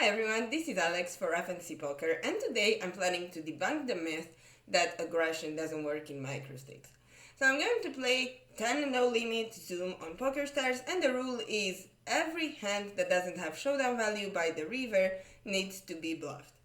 Hi everyone, this is Alex for FNC Poker, and today I'm planning to debunk the myth that aggression doesn't work in microstakes. So I'm going to play 10 no limit zoom on PokerStars, and the rule is every hand that doesn't have showdown value by the river needs to be bluffed.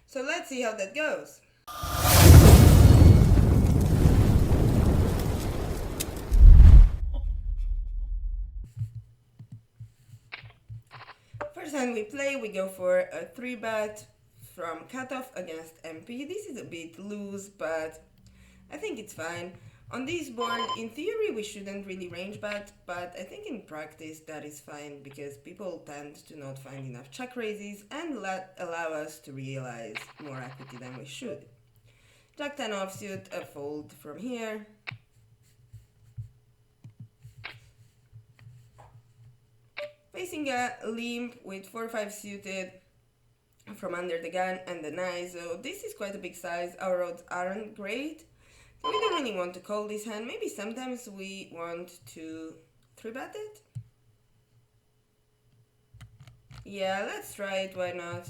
So let's see how that goes. First hand we play, we go for a 3-bet from cutoff against MP. This is a bit loose, but I think it's fine. On this board, in theory, we shouldn't really range bet, but I think in practice that is fine because people tend to not find enough check raises and allow us to realize more equity than we should. Jack 10 offsuit, a fold from here. Facing a limp with 4-5 suited from under the gun and the knife, so this is quite a big size. Our odds aren't great, so we don't really want to call this hand. Maybe sometimes we want to 3-bet it. Yeah, let's try it, why not?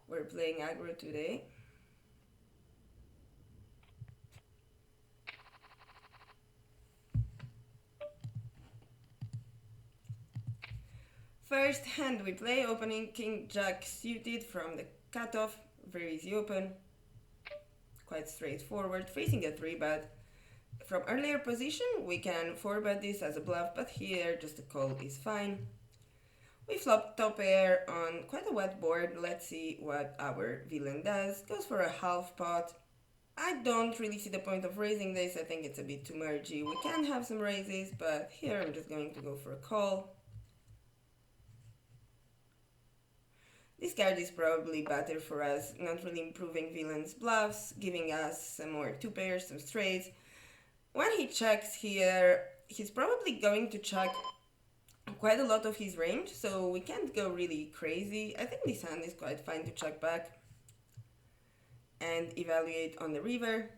We're playing aggro today. First hand we play, opening King Jack suited from the cutoff, very easy open, quite straightforward, facing a 3-bet. From earlier position we can 4-bet this as a bluff, but here just a call is fine. We flop top pair on quite a wet board. Let's see what our villain does. Goes for a half pot. I don't really see the point of raising this, I think it's a bit too mergy. We can have some raises, but here I'm just going to go for a call. This card is probably better for us, not really improving villain's bluffs, giving us some more 2 pairs, some straights. When he checks here, he's probably going to check quite a lot of his range, so we can't go really crazy. I think this hand is quite fine to check back and evaluate on the river.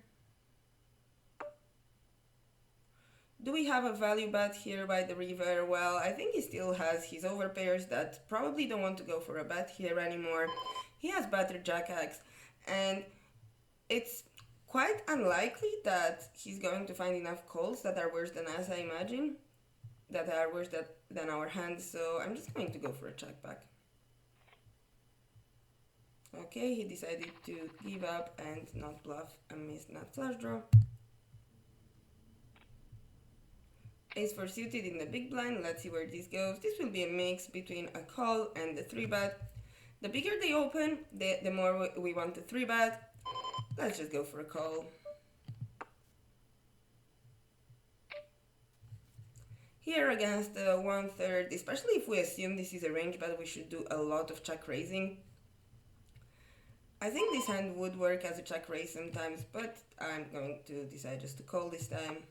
Do we have a value bet here by the river? Well, I think he still has his overpairs that probably don't want to go for a bet here anymore. He has better jack-X, and it's quite unlikely that he's going to find enough calls that are worse than us, I imagine, that are worse than our hands, so I'm just going to go for a check back. Okay, he decided to give up and not bluff a missed nut flush draw. Ace 4 suited in the big blind, let's see where this goes. This will be a mix between a call and the 3-bet. The bigger they open, the more we want the 3-bet. Let's just go for a call. Here against the 1/3, especially if we assume this is a range bet, we should do a lot of check raising. I think this hand would work as a check raise sometimes, but I'm going to decide just to call this time.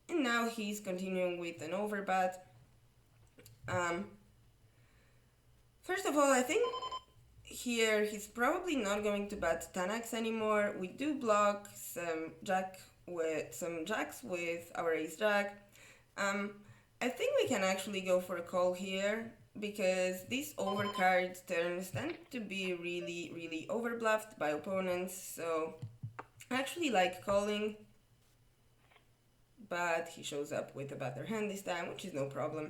And now he's continuing with an overbet. First of all, I think here he's probably not going to bet 10x anymore. We do block some jacks with our ace jack. I think we can actually go for a call here because these overcard turns tend to be really overbluffed by opponents, so I actually like calling. But he shows up with a better hand this time, which is no problem.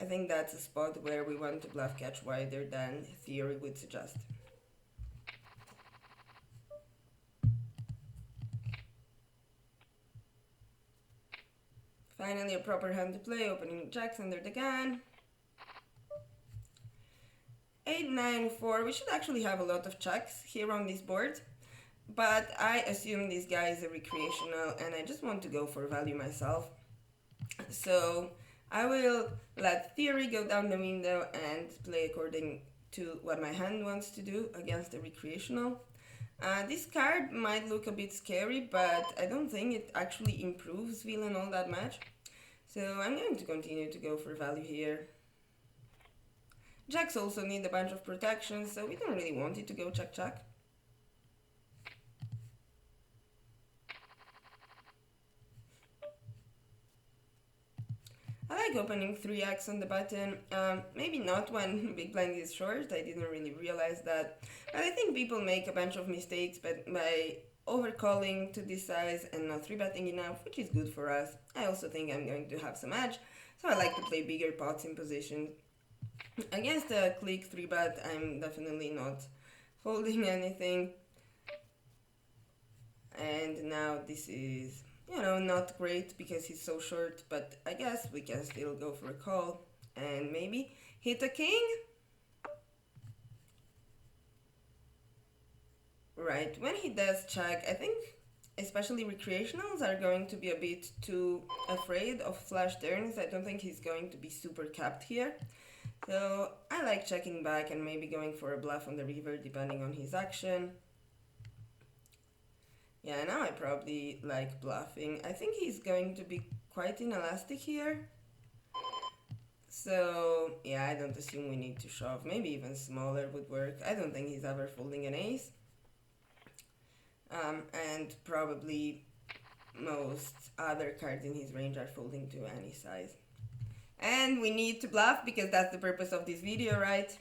I think that's a spot where we want to bluff catch wider than theory would suggest. Finally a proper hand to play, opening jacks under the gun. 8-9-4, we should actually have a lot of checks here on this board. But I assume this guy is a recreational and I just want to go for value myself. So I will let theory go down the window and play according to what my hand wants to do against the recreational. This card might look a bit scary, but I don't think it actually improves villain all that much. So I'm going to continue to go for value here. Jacks also need a bunch of protection, so we don't really want it to go check-check. I like opening 3x on the button. Maybe not when big blind is short, I didn't really realize that. But I think people make a bunch of mistakes by overcalling to this size and not 3-betting enough, which is good for us. I also think I'm going to have some edge, so I like to play bigger pots in position. Against a click 3-bet, I'm definitely not folding anything. And now this is, not great because he's so short, but I guess we can still go for a call and maybe hit a king. Right, when he does check, I think especially recreationals are going to be a bit too afraid of flash turns. I don't think he's going to be super capped here. So I like checking back and maybe going for a bluff on the river depending on his action. Yeah, now I probably like bluffing. I think he's going to be quite inelastic here. So yeah, I don't assume we need to shove. Maybe even smaller would work. I don't think he's ever folding an ace. And probably most other cards in his range are folding to any size. And we need to bluff because that's the purpose of this video, right?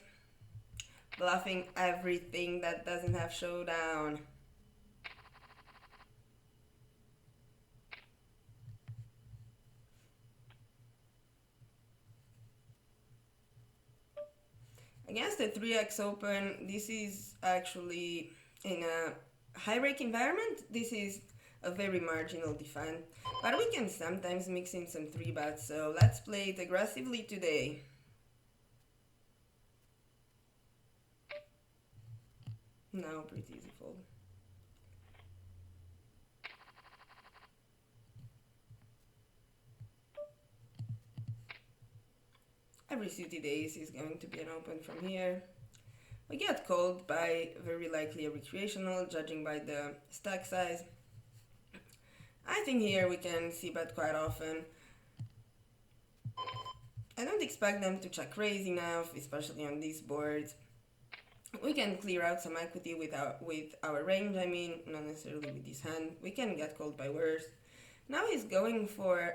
Bluffing everything that doesn't have showdown. Against the 3x open, this is actually in a high rake environment. This is a very marginal defend, but we can sometimes mix in some 3-bets, so let's play it aggressively today. No, pretty easy fold. Every suited ace is going to be an open from here. We get called by very likely a recreational, judging by the stack size. I think here we can see bet quite often. I don't expect them to check raise enough, especially on these boards. We can clear out some equity with our range, not necessarily with this hand. We can get called by worse. Now he's going for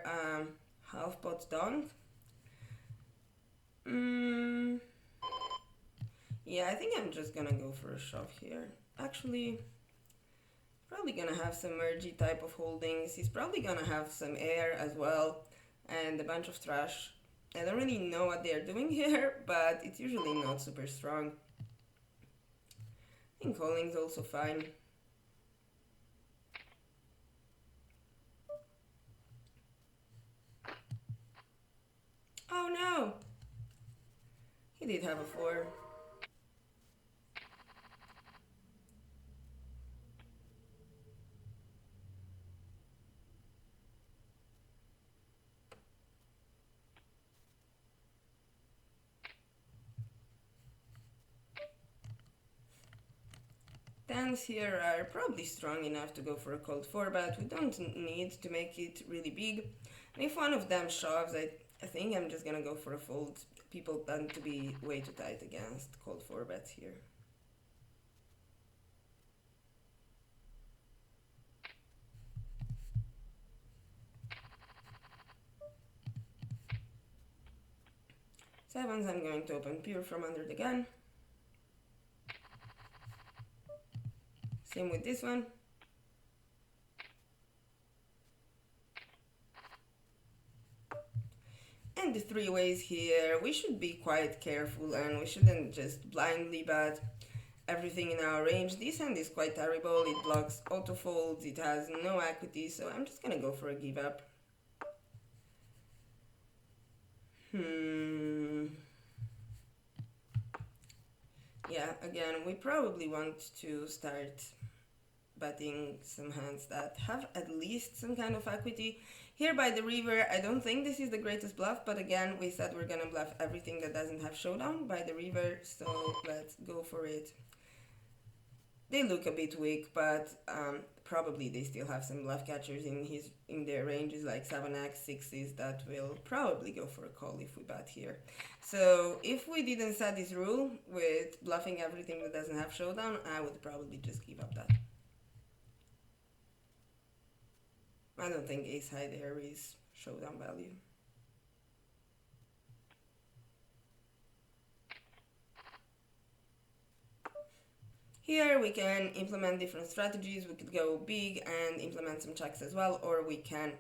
half pot donk. Yeah, I think I'm just gonna go for a shove here. Actually, probably gonna have some mergy type of holdings. He's probably gonna have some air as well and a bunch of trash. I don't really know what they're doing here, but it's usually not super strong. I think calling's also fine. Oh no! He did have a 4. Tens here are probably strong enough to go for a cold 4-bet. We don't need to make it really big. And if one of them shoves, I think I'm just gonna go for a fold. People tend to be way too tight against cold 4-bets here. Sevens, I'm going to open pure from under the gun. Same with this one. And the 3 ways here, we should be quite careful and we shouldn't just blindly bet everything in our range. This hand is quite terrible, it blocks auto folds, it has no equity, so I'm just gonna go for a give up. Yeah, again, we probably want to start betting some hands that have at least some kind of equity. Here by the river, I don't think this is the greatest bluff, but again, we said we're gonna bluff everything that doesn't have showdown by the river, so let's go for it. They look a bit weak, but probably they still have some bluff catchers in their ranges like 7x, 6s that will probably go for a call if we bet here. So if we didn't set this rule with bluffing everything that doesn't have showdown, I would probably just give up that. I don't think ace high there is showdown value. Here we can implement different strategies. We could go big and implement some checks as well, or we can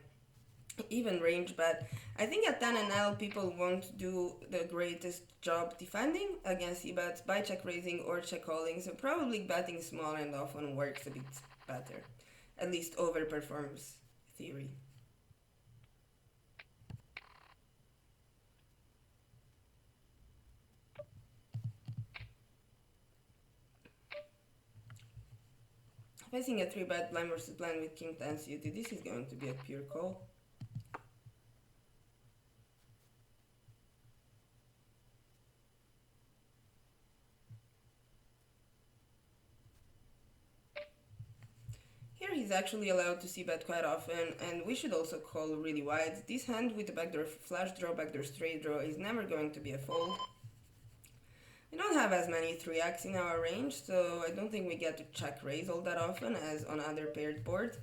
even range bet. I think at 10 and L people won't do the greatest job defending against c-bets by check raising or check calling, so probably betting small and often works a bit better. At least overperforms theory. Facing a 3-bet blind versus blind with king 10 suited, this is going to be a pure call. Here he's actually allowed to c-bet quite often, and we should also call really wide. This hand with the backdoor flash draw, backdoor straight draw is never going to be a fold. We don't have as many 3x in our range, so I don't think we get to check raise all that often as on other paired boards.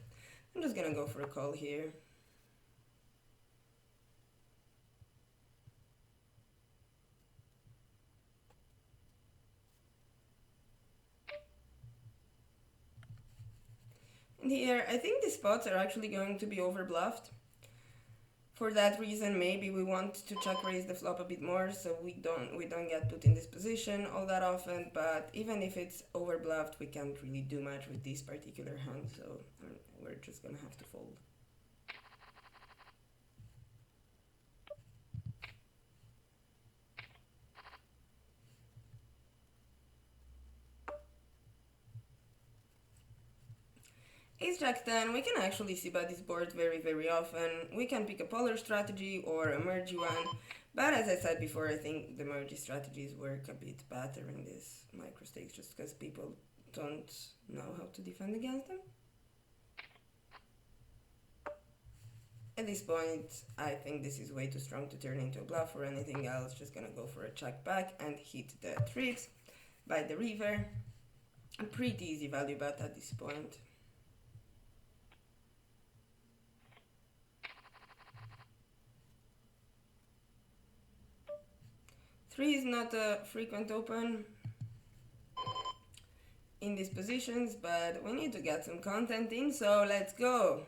I'm just gonna go for a call here. And here, I think the spots are actually going to be overbluffed. For that reason, maybe we want to check raise the flop a bit more, so we don't get put in this position all that often. But even if it's overbluffed, we can't really do much with this particular hand, so we're just gonna have to fold. Ace Jack 10, we can actually see by this board very often. We can pick a polar strategy or a mergey one, but as I said before, I think the mergey strategies work a bit better in this microstakes just because people don't know how to defend against them. At this point, I think this is way too strong to turn into a bluff or anything else. Just gonna go for a check back and hit the trips by the river. A pretty easy value bet at this point. Three is not a frequent open in these positions, but we need to get some content in, so let's go.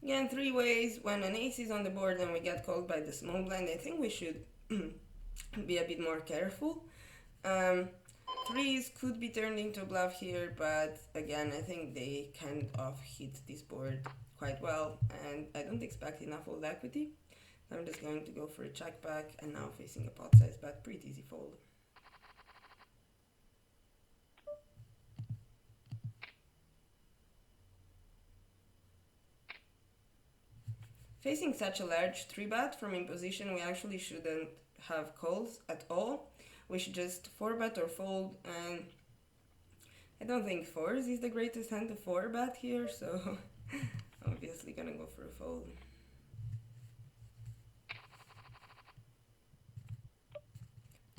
Again, three ways. When an ace is on the board and we get called by the small blind, I think we should be a bit more careful. Threes could be turned into a bluff here, but again, I think they kind of hit this board quite well, and I don't expect enough old equity. I'm just going to go for a check back, and now facing a pot size bet, pretty easy fold. Facing such a large 3-bet from in position, we actually shouldn't have calls at all. We should just 4-bet or fold, and I don't think 4s is the greatest hand to 4-bet here, so obviously gonna go for a fold.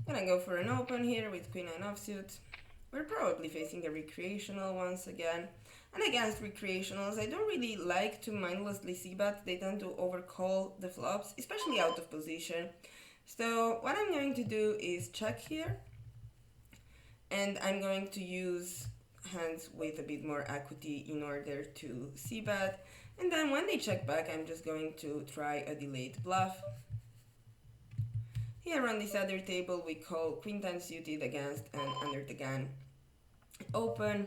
Gonna go for an open here with queen 9 offsuit. We're probably facing a recreational once again. And against recreationals, I don't really like to mindlessly c-bet. They tend to overcall the flops, especially out of position. So what I'm going to do is check here, and I'm going to use hands with a bit more equity in order to c-bet. And then when they check back, I'm just going to try a delayed bluff. Here on this other table, we call queen 10 suited against an under the gun open.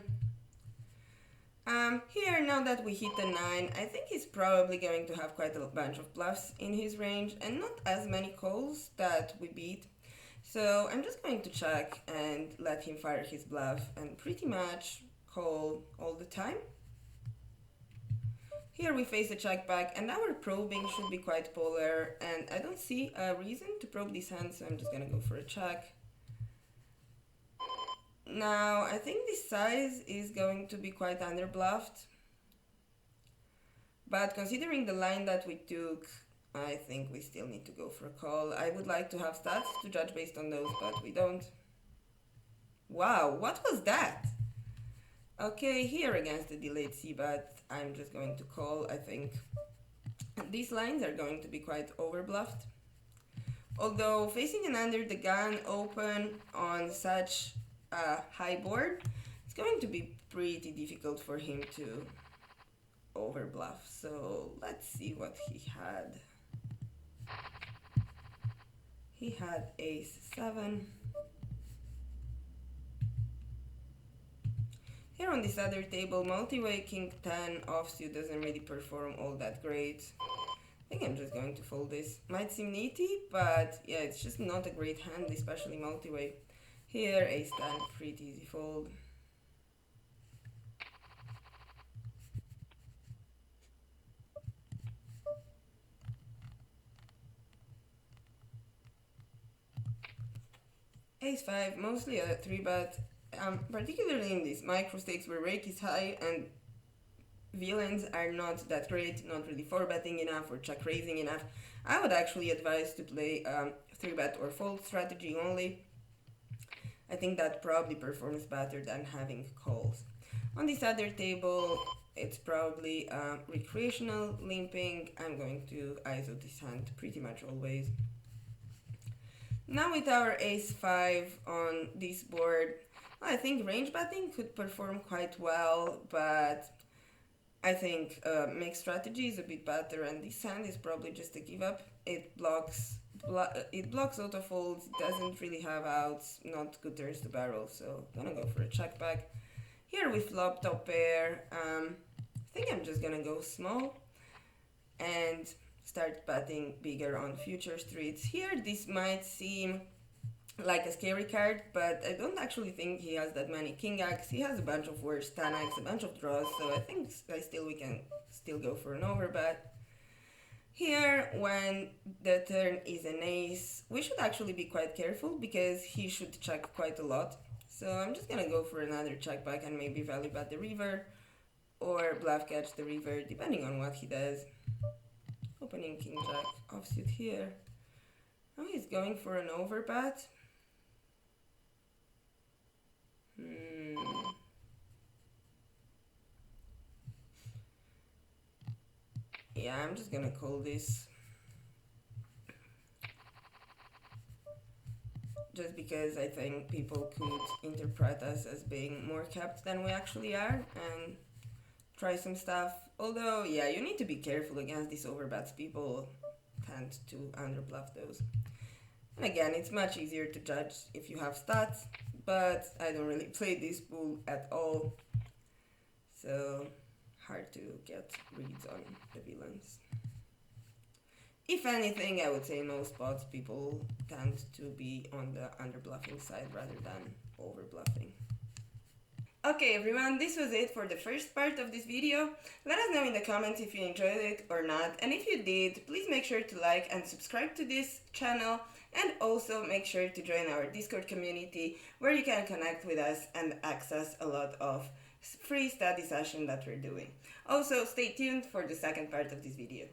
Here, now that we hit the 9, I think he's probably going to have quite a bunch of bluffs in his range and not as many calls that we beat. So I'm just going to check and let him fire his bluff and pretty much call all the time. Here we face a check back, and our probing should be quite polar, and I don't see a reason to probe this hand, so I'm just gonna go for a check. Now, I think this size is going to be quite underbluffed, but considering the line that we took, I think we still need to go for a call. I would like to have stats to judge based on those, but we don't. Wow, what was that? Okay, here against the delayed c-bet, I'm just going to call. I think these lines are going to be quite overbluffed. Although facing an under the gun open on such a high board, it's going to be pretty difficult for him to overbluff. So let's see what he had. He had ace 7. Here on this other table, multi-way king 10 offsuit doesn't really perform all that great. I think I'm just going to fold this. Might seem nitty, but yeah, it's just not a great hand, especially multi-way. Here, ace 10, pretty easy fold. Ace 5, mostly a 3-bet. Particularly in these microstakes where rake is high and villains are not that great, not really 4-betting enough or check raising enough, I would actually advise to play 3-bet or fold strategy only. I think that probably performs better than having calls. On this other table, it's probably recreational limping. I'm going to ISO this hand pretty much always. Now with our ace 5 on this board, I think range betting could perform quite well, but I think mixed strategy is a bit better, and this hand is probably just a give up. It blocks auto folds, doesn't really have outs, not good turns to barrel, so gonna go for a check back. Here we flop top pair. I think I'm just gonna go small and start betting bigger on future streets. Here this might seem like a scary card, but I don't actually think he has that many king x. He has a bunch of worse 10x, a bunch of draws, so I think we can still go for an overbet. Here, when the turn is an ace, we should actually be quite careful because he should check quite a lot. So I'm just gonna go for another check back and maybe value bet the river or bluff catch the river, depending on what he does. Opening king jack offsuit here. Now he's going for an overbet. Yeah, I'm just gonna call this. Just because I think people could interpret us as being more kept than we actually are and try some stuff. Although, yeah, you need to be careful against these overbets. People tend to underbluff those. And again, it's much easier to judge if you have stats, but I don't really play this pool at all, so hard to get reads on the villains. If anything, I would say in most spots people tend to be on the underbluffing side rather than overbluffing. Okay everyone, this was it for the first part of this video. Let us know in the comments if you enjoyed it or not, and if you did, please make sure to like and subscribe to this channel, and also make sure to join our Discord community where you can connect with us and access a lot of free study sessions that we're doing. Also, stay tuned for the second part of this video.